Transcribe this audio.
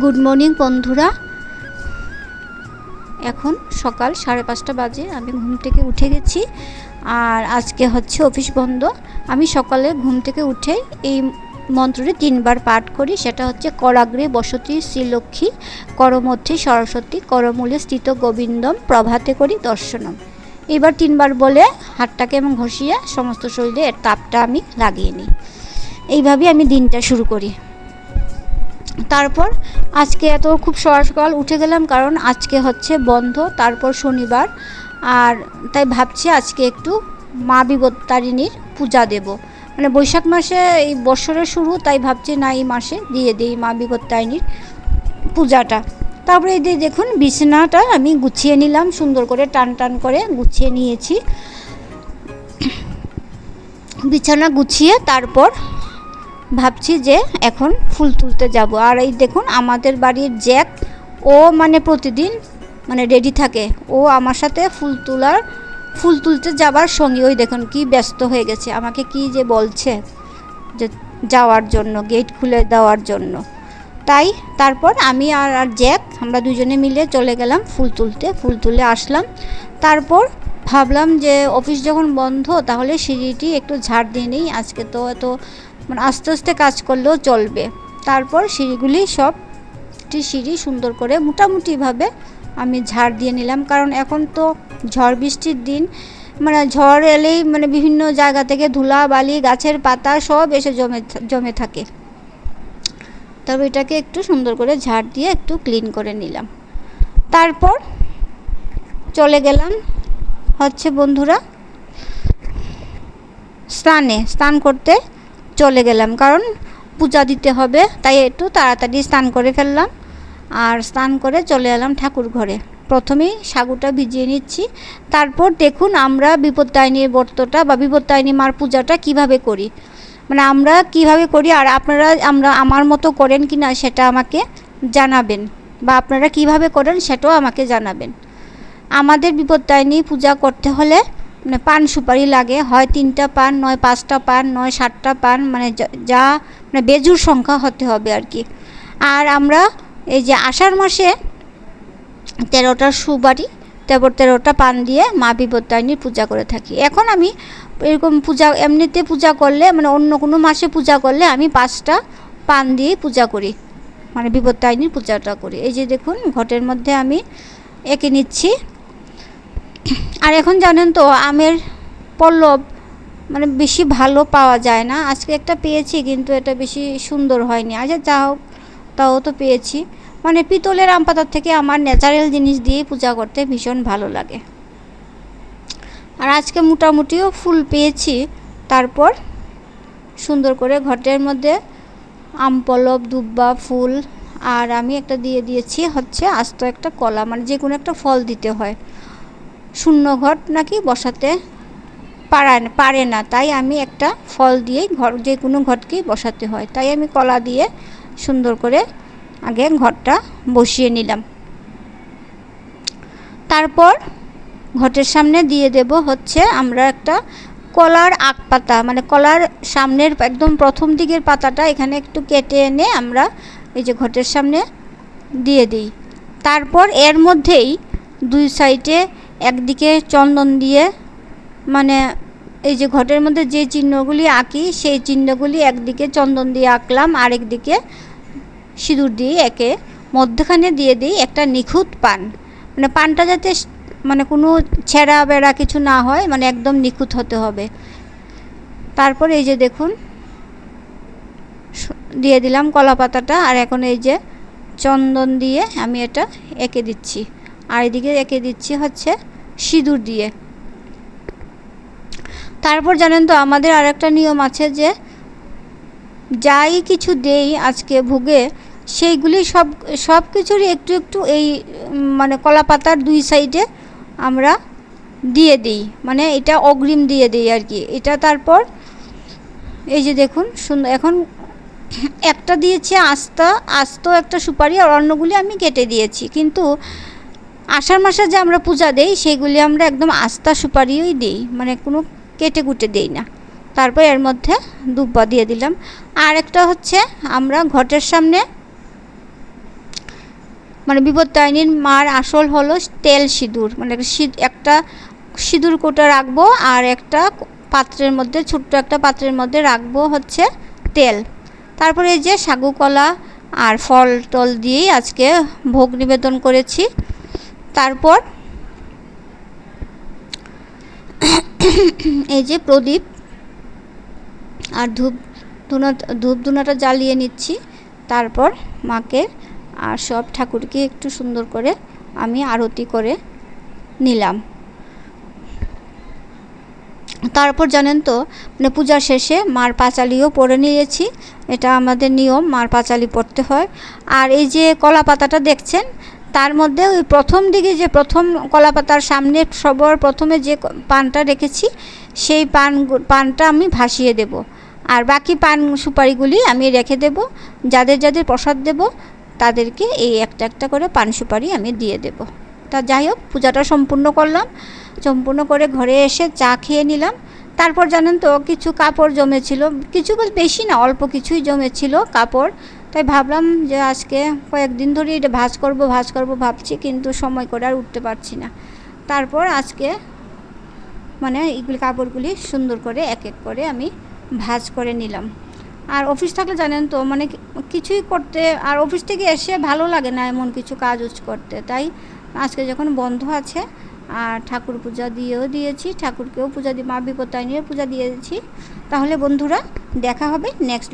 Good morning বন্ধুরা। এখন সকাল 5:30 বাজে। আমি ঘুম থেকে উঠে গেছি আর আজকে হচ্ছে অফিস বন্ধ। আমি সকালে ঘুম থেকে উঠে এই মন্ত্রটি 3 বার পাঠ করি। সেটা হচ্ছে করাগ্রে বসতি শ্রীলক্ষ্মী, করমধ্যে সরস্বতী, করমূলে স্থিত গোবিন্দম, প্রভাতে করি দর্শনম। এবার 3 বার বলে হাতটাকে এবং ঘষিয়ে সমস্ত শরীরে এর তাপটা আমি লাগিয়ে নিই। এইভাবেই আমি দিনটা শুরু করি। তারপর আজকে এত খুব সকাল উঠে গেলাম, কারণ আজকে হচ্ছে বন্ধ, তারপর শনিবার, আর তাই ভাবছি আজকে একটু মা বিপত্তারিণীর পূজা দেব। মানে বৈশাখ মাসে এই বছরের শুরু, তাই ভাবছি না এই মাসে দিয়ে দিই মা বিপত্তারিণীর পূজাটা। তারপরে এই যে দেখুন বিছানাটা আমি গুছিয়ে নিলাম, সুন্দর করে টান টান করে গুছিয়ে নিয়েছি। বিছানা গুছিয়ে তারপর ভাবছি যে এখন ফুল তুলতে যাব। আর এই দেখুন আমাদের বাড়ির জ্যাক, ও মানে প্রতিদিন মানে রেডি থাকে, ও আমার সাথে ফুল তুলতে যাবার সঙ্গে ওই দেখুন কি ব্যস্ত হয়ে গেছে, আমাকে কি যে বলছে যে যাওয়ার জন্য, গেট খুলে দেওয়ার জন্য। তাই তারপর আমি আর জ্যাক আমরা দুজনে মিলে চলে গেলাম ফুল তুলতে। ফুল তুলে আসলাম। তারপর ভাবলাম যে অফিস যখন বন্ধ তাহলে সিঁড়িটি একটু ঝাড় দিয়ে নিই। আজকে তো এত মানে আস্তে আস্তে কাজ করলেও চলবে। তারপর সিঁড়িগুলি সবটি সিঁড়ি সুন্দর করে মোটামুটিভাবে আমি ঝাড় দিয়ে নিলাম, কারণ এখন তো ঝড় বৃষ্টির দিন, মানে ঝড় এলেই মানে বিভিন্ন জায়গা থেকে ধুলা বালি গাছের পাতা সব এসে জমে থাকে। তবে এটাকে একটু সুন্দর করে ঝাড় দিয়ে একটু ক্লিন করে নিলাম। তারপর চলে গেলাম হচ্ছে বন্ধুরা স্নান করতে চলে গেলাম, কারণ পূজা দিতে হবে, তাই একটু তাড়াতাড়ি স্নান করে ফেললাম। আর স্নান করে চলে এলাম ঠাকুর ঘরে। প্রথমেই সাগুটা ভিজিয়ে নিচ্ছি। তারপর দেখুন আমরা বিপত্তারিণীর ব্রতটা বা বিপত্তারিণী মার পূজাটা কিভাবে করি, মানে আমরা কিভাবে করি, আর আপনারা আমার মতো করেন কি না সেটা আমাকে জানাবেন, বা আপনারা কিভাবে করেন সেটাও আমাকে জানাবেন। আমাদের বিপত্তারিণী পূজা করতে হলে মানে পান সুপারি লাগে, হয় 3টা পান, নয় 5টা পান, নয় 7টা পান, মানে যা মানে বেজুর সংখ্যা হতে হবে আর কি। আর আমরা এই যে আষাঢ় মাসে 13টা সুপারি, তারপর 13টা পান দিয়ে মা বিপত্তারিণীর পূজা করে থাকি। এখন আমি এরকম পূজা এমনিতে পূজা করলে, মানে অন্য কোনো মাসে পূজা করলে আমি 5টা পান দিয়ে পূজা করি, মানে বিপত্তারিণীর পূজাটা করি। এই যে দেখুন ঘটের মধ্যে আমি এঁকে নিচ্ছি। আর এখন জানেন তো আমের পল্লব মানে বেশি ভালো পাওয়া যায় না। আজকে একটা পেয়েছি, কিন্তু এটা বেশি সুন্দর হয়নি। আচ্ছা যা হোক, তাও তো পেয়েছি। মানে পিতলের আম পাতার থেকে আমার ন্যাচারাল জিনিস দিয়ে পূজা করতে ভীষণ ভালো লাগে। আর আজকে মোটামুটিও ফুল পেয়েছি। তারপর সুন্দর করে ঘটের মধ্যে আম পল্লব, দুব্বা ফুল, আর আমি একটা দিয়ে দিয়েছি হচ্ছে আস্ত একটা কলা, মানে যে কোনো একটা ফল দিতে হয়। শূন্য ঘট নাকি বসাতে পারে না, তাই আমি একটা ফল দিয়েই যে কোনো ঘটকেই বসাতে হয়, তাই আমি কলা দিয়ে সুন্দর করে আগে ঘরটা বসিয়ে নিলাম। তারপর ঘটের সামনে দিয়ে দেব হচ্ছে আমরা একটা কলার আগ পাতা, মানে কলার সামনের একদম প্রথম দিকের পাতাটা এখানে একটু কেটে এনে আমরা এই যে ঘটের সামনে দিয়ে দিই। তারপর এর মধ্যেই 2 সাইডে একদিকে চন্দন দিয়ে, মানে এই যে ঘটের মধ্যে যে চিহ্নগুলি আঁকি সেই চিহ্নগুলি একদিকে চন্দন দিয়ে আঁকলাম, আরেকদিকে সিঁদুর দিয়ে একে মধ্যখানে দিয়ে দিই একটা নিখুঁত পান, মানে পানটা যাতে মানে কোনো ছেঁড়া বেড়া কিছু না হয়, মানে একদম নিখুঁত হতে হবে। তারপর এই যে দেখুন দিয়ে দিলাম কলা পাতাটা, আর এখন এই যে চন্দন দিয়ে আমি এটা এঁকে দিচ্ছি, আর এদিকে এঁকে দিচ্ছি হচ্ছে সিঁদুর দিয়ে। তারপর জানেন তো আমাদের আর একটা নিয়ম আছে যে যাই কিছু দেই আজকে ভোগে, সেইগুলি সব কিছুরই একটু একটু এই মানে কলা পাতার 2 সাইডে আমরা দিয়ে দিই, মানে এটা অগ্রিম দিয়ে দিই আর কি এটা। তারপর এই যে দেখুন সুন্দর, এখন একটা দিয়েছি আস্ত একটা সুপারি, আর অন্যগুলি আমি কেটে দিয়েছি, কিন্তু আষাঢ় মাসে যে আমরা পূজা দেই সেইগুলি আমরা একদম আস্তা সুপারিই দিই, মানে কোনো কেটে কুটে দেই না। তারপর এর মধ্যে দুব্বা দিয়ে দিলাম। আর একটা হচ্ছে আমরা ঘটের সামনে মানে বিপত্তারিণীর মার আসল হলো তেল সিঁদুর, মানে একটা সিঁদুর কোটা রাখবো আর একটা পাত্রের মধ্যে, ছোট্ট একটা পাত্রের মধ্যে রাখবো হচ্ছে তেল। তারপরে এই যে সাগু কলা আর ফল টল দিয়েই আজকে ভোগ নিবেদন করেছি। তারপর এই যে প্রদীপ আর ধূপ ধুনাটা জ্বালিয়ে নিচ্ছি। তারপর মাকে আর সব ঠাকুরকে একটু সুন্দর করে আমি আরতি করে নিলাম। তারপর জানেন তো, মানে পূজার শেষে মার পাঁচালিও পরে নিয়েছি, এটা আমাদের নিয়ম, মার পাঁচালি পড়তে হয়। আর এই যে কলা পাতাটা দেখছেন, তার মধ্যে ওই প্রথম দিকে যে প্রথম কলা পাতার সামনে সবার প্রথমে যে পানটা রেখেছি, সেই পানটা আমি ভাসিয়ে দেব, আর বাকি পান সুপারিগুলি আমি রেখে দেব। যাদের যাদের প্রসাদ দেব তাদেরকে এই একটা একটা করে পান সুপারি আমি দিয়ে দেব। তা যাই হোক, পূজাটা সম্পূর্ণ করলাম, সম্পূর্ণ করে ঘরে এসে চা খেয়ে নিলাম। তারপর জানেন তো, কিছু কাপড় জমেছিল, কিছু বেশি না, অল্প কিছুই জমেছিল কাপড়। তাই ভাবলাম যে আজকে কয়েকদিন ধরে এটা ভাঁজ করব ভাবছি, কিন্তু সময় করে আর উঠতে পারছি না। তারপর আজকে মানে এইগুলি কাপড়গুলি সুন্দর করে এক এক করে আমি ভাঁজ করে নিলাম। আর অফিস থাকলে জানেন তো, মানে কিছুই করতে, আর অফিস থেকে এসে ভালো লাগে না এমন কিছু কাজ করতে। তাই আজকে যখন বন্ধ আছে, আর ঠাকুর পূজা দিয়েছি, ঠাকুরকেও পূজা দিয়ে, মা বিপত্তারিণীর পূজা দিয়েছি। তাহলে বন্ধুরা, দেখা হবে নেক্সট